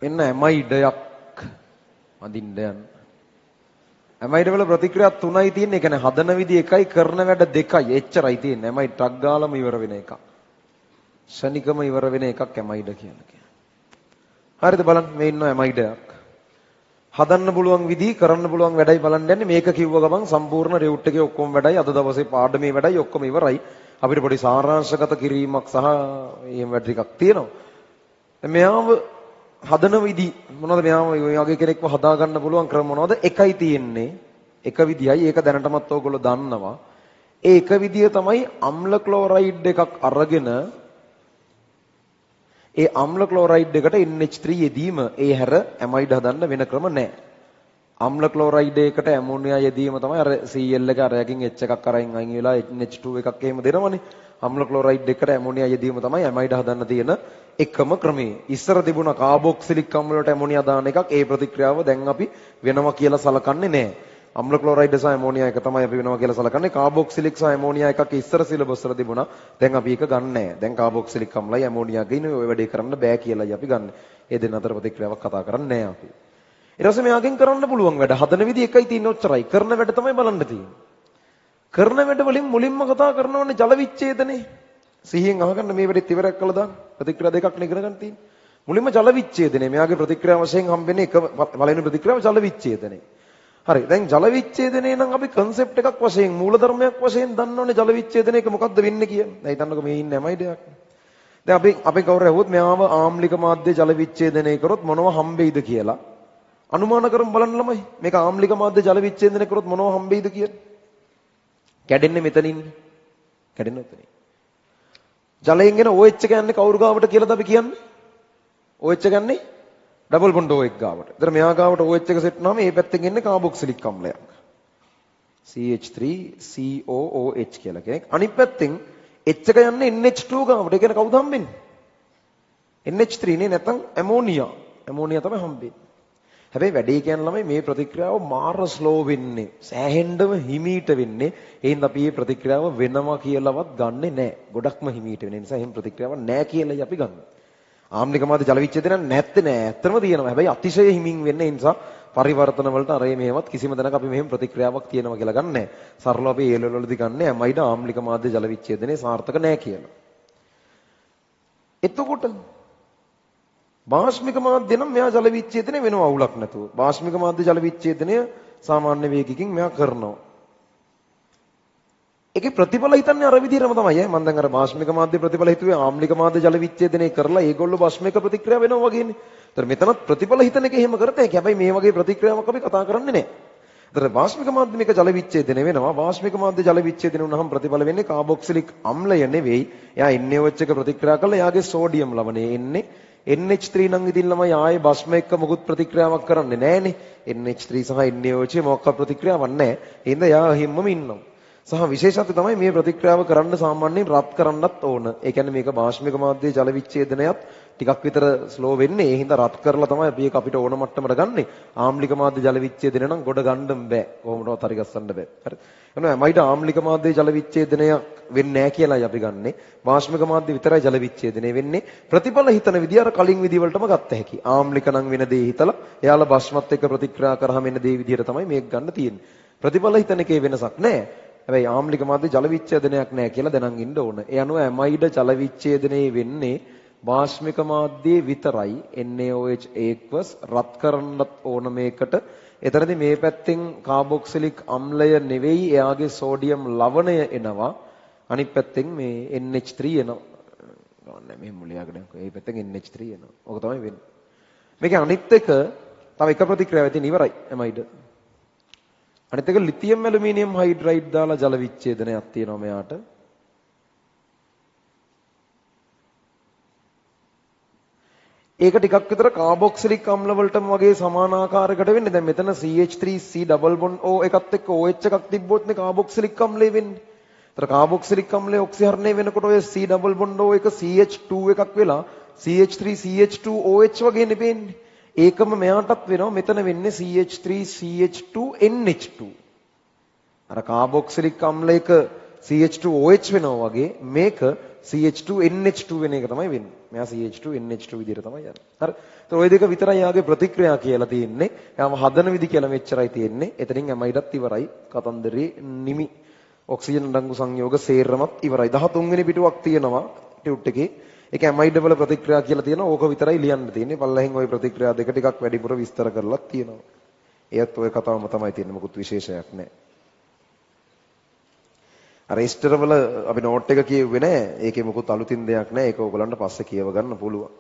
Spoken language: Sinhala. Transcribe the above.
මෙන්න ඇමයිඩයක් අඳින්න යන. ඇමයිඩ වල ප්‍රතික්‍රියා තුනයි තියෙන්නේ. ඒ කියන්නේ හදන විදිහ එකයි කරන වැඩ දෙකයි. එච්චරයි තියෙන්නේ. ඇමයිඩ් ටක් ගාලම ඉවර වෙන එකක්. ශනිකම ඉවර වෙන එකක් ඇමයිඩ කියන්නේ. හරිද බලන්න මේ ඉන්න ඇමයිඩයක්. හදන්න පුළුවන් විදිහ කරන්න පුළුවන් වැඩයි බලන්න යන්නේ. මේක කිව්ව ගමන් සම්පූර්ණ රියුට් එකේ ඔක්කොම වැඩයි අද දවසේ පාඩමේ වැඩයි ඔක්කොම ඉවරයි. අපිට පොඩි සාරාංශගත කිරීමක් සහ මේ වැඩ ටිකක් තියෙනවා. මෙයාව හදන විදි මොනවද මෙයාම වගේ කෙනෙක්ව හදා ගන්න පුළුවන් ක්‍රම මොනවද? එකයි තියෙන්නේ. එක විදියයි. ඒක දැනටමත් ඕගොල්ලෝ දන්නවා. ඒ එක විදිය තමයි අම්ල ක්ලෝරයිඩ් එකක් අරගෙන ඒ අම්ල ක්ලෝරයිඩ් එකට NH3 යෙදීම. ඒ හැර ඇමයිඩ් හදන්න වෙන ක්‍රම නැහැ. අම්ල ක්ලෝරයිඩ් එකකට ඇමෝනියා යෙදීම තමයි අර Cl එක අරයකින් H එකක් අරන් අයින් වෙලා NH2 එකක් එහෙම දෙනවනේ. අම්ල ක්ලෝරයිඩ් එකට ඇමෝනියා යෙදීම තමයි ඇමයිඩ් හදන්න තියෙන එකම ක්‍රමය. ඉස්සර තිබුණ කාබොක්සිලික් අම්ල වලට ඇමෝනියා දාන එකක්. ඒ ප්‍රතික්‍රියාව දැන් අපි වෙනවා කියලා සලකන්නේ නැහැ. අම්ල ක්ලෝරයිඩ් සහ ඇමෝනියා එක තමයි අපි වෙනවා කියලා සලකන්නේ. කාබොක්සිලික් සහ ඇමෝනියා එකක් ඉස්සර සිලබස් වල තිබුණා. දැන් අපි ඒක ගන්න නැහැ. දැන් කාබොක්සිලික් අම්ලයි ඇමෝනියාගේ ඉන්නේ ඔය වැඩේ කරන්න බෑ කියලායි අපි ගන්න. ඒ දෙන්න අතර ප්‍රතික්‍රියාවක් කතා කරන්නේ නැහැ අපි. ඊට පස්සේ මෙයාගෙන් කරන්න පුළුවන් වැඩ හදන විදිහ එකයි තියෙන්නේ ඔච්චරයි. කරන වැඩ තමයි බලන්න තියෙන්නේ. කරන වැඩ වලින් මුලින්ම කතා කරනවනේ ජල විච්ඡේදනේ. සිහියෙන් අහගන්න මේ වැඩේත් ඉවරයක් කළා දාන්න. ප්‍රතික්‍රියා දෙකක් නේ ඉගෙන ගන්න තියෙන්නේ. මුලින්ම ජල විච්ඡේදනේ. මෙයාගේ ප්‍රතික්‍රියා වශයෙන් හම්බෙන්නේ එක පළවෙනි ප්‍රතික්‍රියාව ජල විච්ඡේදනේ. හරි. දැන් ජල විච්ඡේදනේ නම් අපි concept එකක් වශයෙන් මූලධර්මයක් වශයෙන් දන්නවනේ ජල විච්ඡේදනයක මොකද්ද වෙන්නේ කියන්නේ. දැන් හිතන්නකෝ මේ ඉන්නේ ඇමයිඩයක්. දැන් අපි කවුරු ඇහුවොත් මෙයාව ආම්ලික මාධ්‍ය ජල විච්ඡේදනය කරොත් මොනව හම්බෙයිද කියලා අනුමාන කරමු බලන්න ළමයි. මේක ආම්ලික මාධ්‍ය ජල විච්ඡේදනය කරොත් මොනව හම්බෙයිද කියලා. කැඩෙන්නේ මෙතනින්. කැඩෙන්නේ මෙතනින්. ජලයෙන් එන OH එක යන්නේ කවුරු ගාවට කියලාද අපි කියන්නේ? OH එක යන්නේ ඩබල් බොන්ඩ් OH ගාවට. ඒතර මෙයා ගාවට OH එක සෙට් වුනාම මේ පැත්තෙන් එන්නේ කාබොක්සිලික් අම්ලයක්. CH3COOH කියලා කෙනෙක්. අනිත් පැත්තෙන් H එක යන්නේ NH2 ගාවට. ඒ කියන්නේ කවුද හම්බෙන්නේ? NH3 නේ නැත්නම් ඇමෝනියා. ඇමෝනියා තමයි හම්බෙන්නේ. හැබැයි වැඩේ කියන්නේ ළමයි මේ ප්‍රතික්‍රියාව මාර ස්ලෝ වෙන්නේ. සෑහෙන්නම හිමීට වෙන්නේ. ඒ හින්දා අපි මේ ප්‍රතික්‍රියාව වෙනවා කියලාවත් ගන්නෙ නැහැ. ගොඩක්ම හිමීට වෙන නිසා එහෙම ප්‍රතික්‍රියාවක් නැහැ කියලායි අපි ගන්නෙ. ආම්ලික මාධ්‍ය ජල විච්ඡේදනය නැත්තේ නෑ. ඇත්තම තියෙනවා. හැබැයි අතිශය හිමින් වෙන්නේ. ඒ නිසා පරිවර්තන වලට අර මේවත් කිසිම තැනක අපි මෙහෙම ප්‍රතික්‍රියාවක් තියෙනවා කියලා ගන්න නැහැ. සරලව අපි ඒ ලෙවල් වලදී ගන්න ඇමයිඩ ආම්ලික මාධ්‍ය ජල විච්ඡේදනයේ සාර්ථක නැහැ කියලා. එතකොට බාෂ්මික මාධ්‍ය නම් මෙයා ජල විච්ඡේදනය වෙනවා අවුලක් නැතුව. බාෂ්මික මාධ්‍ය ජල විච්ඡේදනය සාමාන්‍ය වේගකින් මෙයා කරනවා. ඒකේ ප්‍රතිඵල හිතන්නේ අර විදිහටම තමයි. මම දැන් අර බාෂ්මික මාධ්‍ය ප්‍රතිඵල හිතුවේ ආම්ලික මාධ්‍ය ජල විච්ඡේදනය කරලා ඒගොල්ලෝ බාෂ්මික ප්‍රතික්‍රියා වෙනවා වගේනේ. ඒතර මෙතනත් ප්‍රතිඵල හිතන එක එහෙම කරත හැකි. හැබැයි මේ වගේ ප්‍රතික්‍රියාවක් අපි කතා කරන්නේ නැහැ. ඒතර බාෂ්මික මාධ්‍යමික ජල විච්ඡේදනය වෙනවා. බාෂ්මික මාධ්‍ය ජල විච්ඡේදනය වුණාම ප්‍රතිඵල වෙන්නේ කාබොක්සිලික් අම්ලය නෙවෙයි. එයා NaOH එක ප්‍රතික්‍රියා කරලා එයාගේ සෝඩියම් ලවණය එන්නේ NH3 නම් ඉතින් ළමයි ආයේ බස්ම එක්ක මොකුත් ප්‍රතික්‍රියාවක් කරන්නේ නැහනේ. NH3 සහ NaOH මොකක් ප්‍රතික්‍රියාවක් නැහැ. එහෙනම් එයා හිම්මම ඉන්නවා. සහ විශේෂත්වය තමයි මේ ප්‍රතික්‍රියාව කරන්න සාමාන්‍යයෙන් රත් කරන්නත් ඕන. ඒ කියන්නේ මේක බාෂ්මික මාධ්‍ය ජල විච්ඡේදනයත් ටිකක් විතර ස්ලෝ වෙන්නේ. ඒ හින්දා රත් කරලා තමයි අපි ඒක අපිට ඕන මට්ටමට ගන්නෙ. ආම්ලික මාධ්‍ය ජල විච්ඡේදනය නම් ගොඩ ගන්න බෑ. කොහොමදවත් හරි ගස්සන්න බෑ. හරි. එහෙනම් ඇමයිඩ ආම්ලික මාධ්‍ය ජල විච්ඡේදනය වෙන්නේ නැහැ කියලායි අපි ගන්නෙ. බාෂ්මික මාධ්‍ය විතරයි ජල විච්ඡේදනය වෙන්නේ. ප්‍රතිඵල හිතන විදිය අර කලින් විදිය වලටම ගත්ත හැකි. ආම්ලික නම් වෙන දේ හිතලා එයාලා බස්මත් එක්ක ප්‍රතික්‍රියා කරාම එන දේ විදියට තමයි මේක ගන්න තියෙන්නේ. ප්‍රතිඵල හිතන එකේ වෙනසක් නැහැ. හැබැයි ආම්ලික මාධ්‍ය ජල විච්ඡේදනයක් නැහැ කියලා දැනන් ඉන්න ඕන. ඒ අනුව ඇමයිඩ ජල විච්ඡේදනයේ වෙන්නේ බාෂ්මික මාධ්‍යයේ විතරයි. NaOH ඒක්වස් රත් කරන්නත් ඕන මේකට. එතරම්දී මේ පැත්තෙන් කාබොක්සිලික් අම්ලය නෙවෙයි එයාගේ සෝඩියම් ලවණය එනවා. අනිත් පැත්තෙන් මේ NH3 එනවා. ගන්න මේ මුලියාගෙන මේ පැත්තෙන් NH3 එනවා. ඕක තමයි වෙන්නේ. මේකේ අනිත් එක තව එක ප්‍රතික්‍රියාවක් තියෙන ඉවරයි ඇමයිඩ. අනිත් එක ලිතියම් ඇලුමිනියම් හයිඩ්‍රයිඩ් දාලා ජල විච්ඡේදනයක් තියෙනවා මෙයාට. ඒක ටිකක් විතර කාබොක්සිලික් අම්ල වලටම වගේ සමානාකාරයකට වෙන්නේ. දැන් මෙතන CH3C ඩබල් බොන්ඩ් O එකත් එක්ක OH එකක් තිබ්බොත් නේ කාබොක්සිලික් අම්ලය වෙන්නේ. ඒතර කාබොක්සිලික් අම්ලය ඔක්සිහරණය වෙනකොට ඔය C ඩබල් බොන්ඩ් O එක CH2 එකක් වෙලා CH3CH2OH වගේ නෙපෙන්නේ. ඒකම මෙයාටත් වෙනවා. මෙතන වෙන්නේ CH3CH2NH2. අර කාබොක්සිලික් අම්ලයක CH2OH වෙනවා වගේ මේක CH2 NH2 වෙන එක තමයි වෙන්නේ. මෙයා CH2 NH2 විදිහට තමයි යන්නේ. හරි. ඒතර ওই දෙක විතරයි යාගේ ප්‍රතික්‍රියා කියලා තියෙන්නේ. යාම හදන විදි කියලා මෙච්චරයි තියෙන්නේ. එතනින් ඇමයිඩත් ඉවරයි. කතන්දරේ නිමි ඔක්සිජන් අඩංගු සංයෝග සේරමත් ඉවරයි. 13 වෙනි පිටුවක් තියෙනවා ටියුට් එකේ. ඒක ඇමයිඩ් වල ප්‍රතික්‍රියා කියලා තියෙනවා. ඕක විතරයි ලියන්න තියෙන්නේ. පල්ලෙහින් ওই ප්‍රතික්‍රියා දෙක ටිකක් වැඩිපුර විස්තර කරලා තියෙනවා. ඒත් ওই කතාවම තමයි තියෙන්නේ. මොකුත් විශේෂයක් නැහැ. අර රෙජිස්ටර් වල අපි නෝට් එක කියෙව්වේ නැහැ. ඒකේ මොකුත් අලුතින් දෙයක් නැහැ. ඒක ඕගලන්ට පස්සේ කියව ගන්න පුළුවන්.